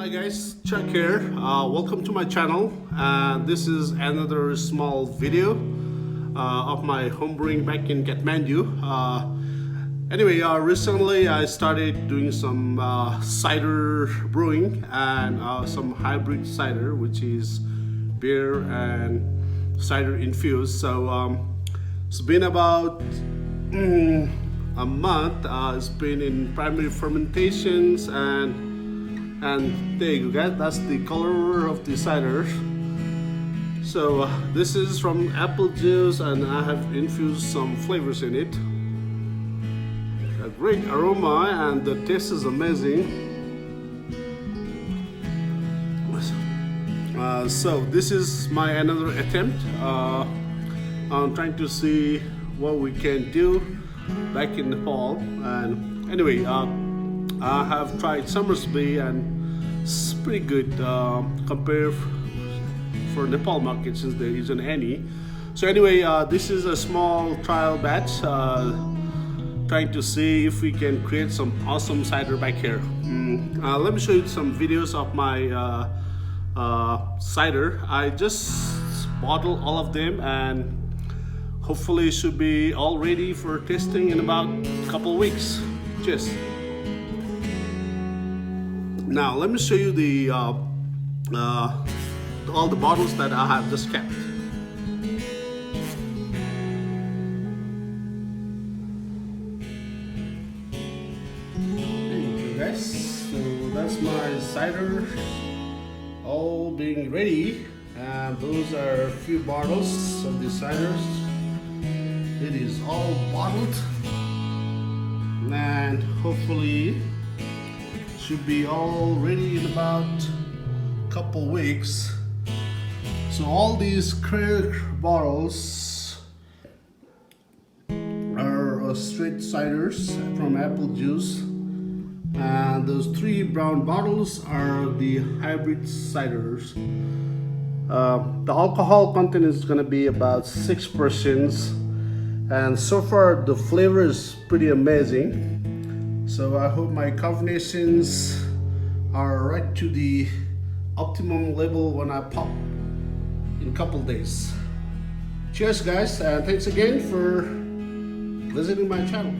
Hi guys, Chuck here. Welcome to my channel. This is another small video of my homebrewing back in Kathmandu. Recently I started doing some cider brewing and some hybrid cider, which is beer and cider infused. So it's been about a month. It's been in primary fermentations and there you go guys, that's the color of the cider. So this is from apple juice and I have infused some flavors in it. A great aroma and the taste is amazing. So this is my another attempt on trying to see what we can do back in Nepal. And anyway, I have tried some recipe and it's pretty good compared for Nepal market since there isn't any. So anyway, this is a small trial batch trying to see if we can create some awesome cider back here. Let me show you some videos of my cider. I just bottled all of them and hopefully it should be all ready for tasting in about a couple weeks. Cheers. Now let me show you the all the bottles that I have just kept. Thank you guys. So that's my cider all being ready, and those are a few bottles of the ciders. It is all bottled and hopefully should be all ready in about a couple weeks. So all these clear bottles are straight ciders from apple juice, and those three brown bottles are the hybrid ciders. The alcohol content is going to be about 6%, and so far the flavor is pretty amazing. So I hope my combinations are right to the optimum level when I pop in a couple days. Cheers guys, and thanks again for visiting my channel.